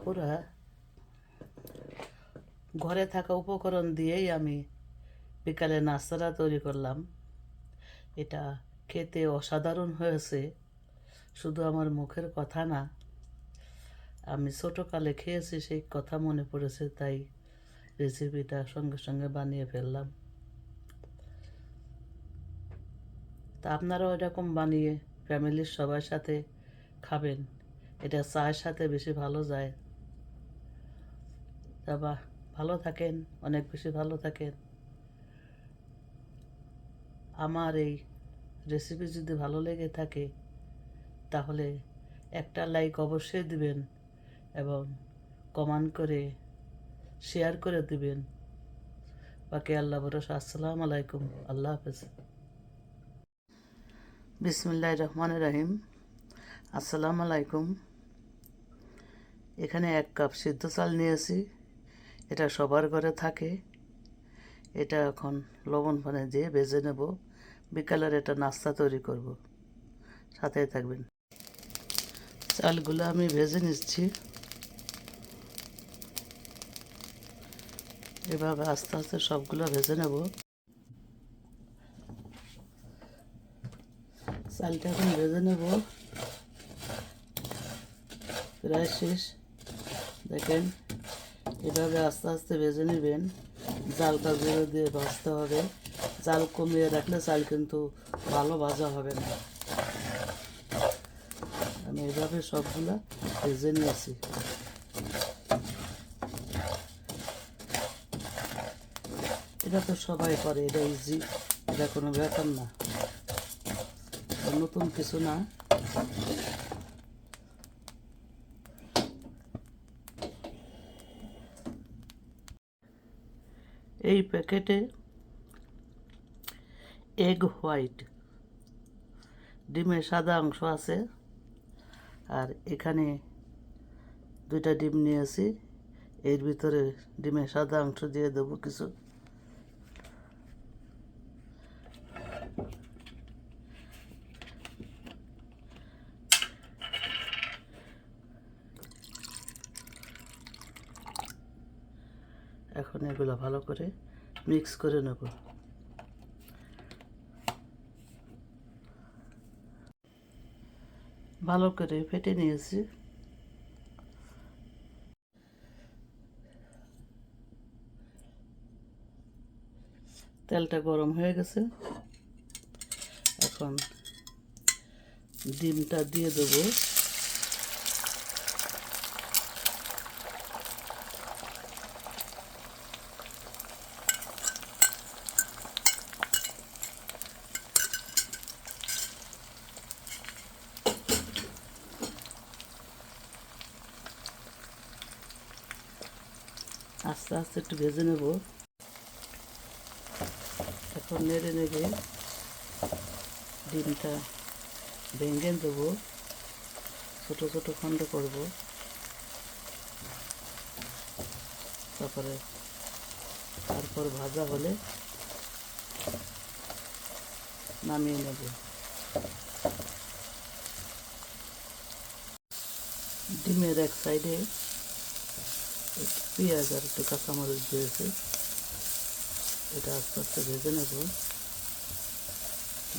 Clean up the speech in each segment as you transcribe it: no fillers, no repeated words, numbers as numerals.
আপুরা, ঘরে থাকা উপকরণ দিয়েই আমি বিকালে নাস্তাটা তৈরি করলাম। এটা খেতে অসাধারণ হয়েছে। শুধু আমার মুখের কথা না, আমি ছোটোকালে খেয়েছি, সেই কথা মনে পড়েছে, তাই রেসিপিটা সঙ্গে সঙ্গে বানিয়ে ফেললাম। তা আপনারাও এরকম বানিয়ে ফ্যামিলির সবার সাথে খাবেন। এটা চায়ের সাথে বেশি ভালো যায়। তা ভালো থাকেন, অনেক বেশি ভালো থাকেন। আমার এই রেসিপি যদি ভালো লেগে থাকে তাহলে একটা লাইক অবশ্যই দিবেন এবং কমেন্ট করে শেয়ার করে দিবেন। বাকি আল্লাহ ভরসা। আসসালামু আলাইকুম। আল্লাহ হাফেজ। বিসমিল্লাহির রহমানির রহিম। আসসালামু আলাইকুম। এখানে 1 কাপ সিদ্ধ চাল নিয়েছি। এটা সবার ঘরে থাকে। এটা এখন লবণ পানি দিয়ে ভেজে নেব। বিকালের এটা নাস্তা তৈরি করব। সাথেই থাকবেন। চালগুলো আমি ভেজে নিচ্ছি। এভাবে আস্তে আস্তে সবগুলো ভেজে নেব। চালটা এখন ভেজে নেব। প্রায় শেষ। দেখেন, এভাবে আস্তে আস্তে ভেজে নেবেন। জালটা জোরে দিয়ে ভাজতে হবে। জাল কমিয়ে রাখলে চাল কিন্তু ভালো ভাজা হবে না। আমি এভাবে সবগুলা ভেজে নিয়েছি। এটা তো সবাই করে, এটা ইজি, এটা কোনো ব্যাপার না, নতুন কিছু না। এই প্যাকেটে এগ হোয়াইট, ডিমের সাদা অংশ আছে। আর এখানে 2টা ডিম নিয়েছি। এর ভিতরে ডিমের সাদা অংশ দিয়ে দেবো কিছু। এখন এগুলো ভালো করে মিক্স করে নেব। ভালো করে ফেটে নিয়েছি। তেলটা গরম হয়ে গেছে। এখন ডিমটা দিয়ে দেবো। আস্তে আস্তে একটু ভেজে নেব। এখন নেড়ে নেড়ে ডিমটা ভেঙে দেবো। ছোট ছোট খণ্ড করব। তারপর ভাজা হলে নামিয়ে নেব। ডিমের এক সাইডে একটু পেঁয়াজ আর একটু কাঁচামরিচ দিয়েছে। এটা আস্তে আস্তে ভেজে নেব।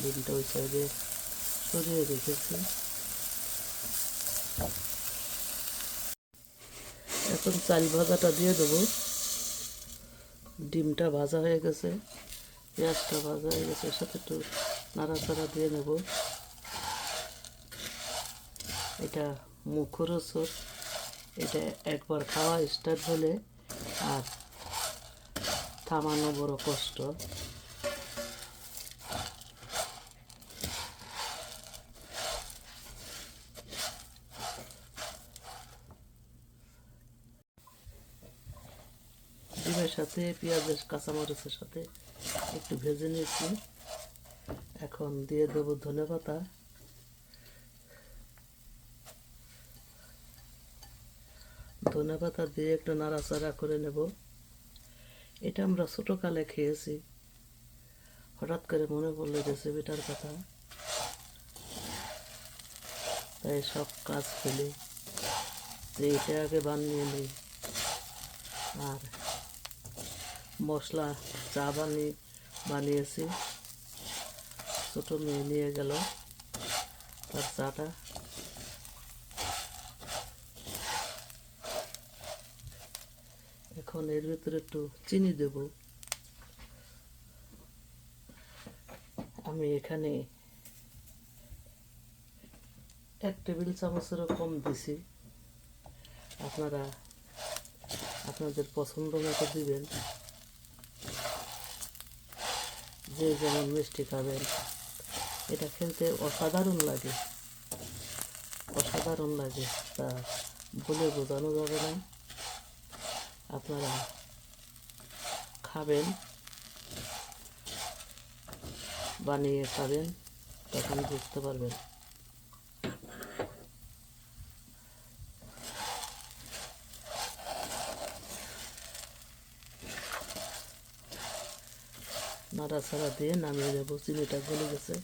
ডিমটা ওই সাইডে সরিয়ে রেখেছি। এখন চাল ভাজাটা দিয়ে দেবো। ডিমটা ভাজা হয়ে গেছে, পেঁয়াজটা ভাজা হয়ে গেছে, এর সাথে একটু নাড়াচাড়া দিয়ে নেব। এটা মুখরোচক। এটা একবার খাওয়া স্টার্ট হলে আর থামানো বড় কষ্ট। ডিমের সাথে পেঁয়াজের কাঁচামরিচের সাথে একটু ভেজে নিয়েছি। এখন দিয়ে দেবো ধনেপাতা। ধনেপাতা দিয়ে একটু নাড়াচাড়া করে নেব। এটা আমরা ছোটোকালে খেয়েছি, হঠাৎ করে মনে পড়লো রেসিপিটার কথা, তাই সব কাজ ফেলে তো এটা আগে বানিয়ে নিই। আর মশলা চা বানিয়েছি, ছোটো মেয়ে নিয়ে গেল তার চাটা। এখন এর ভিতরে একটু চিনি দেব। আমি এখানে 1 টেবিল চামচেরও কম দিছি। আপনারা আপনাদের পছন্দ মতো দিবেন, যে যেমন মিষ্টি খাবেন। এটা খেতে অসাধারণ লাগে, অসাধারণ লাগে, তা বলে বোঝানো যাবে না। আপনারা খাবেন, বানিয়ে খাবেন, তখন বুঝতে পারবেন। নাড়াচাড়া দিয়ে নামিয়ে দেবো। চিনিটা গলে গেছে।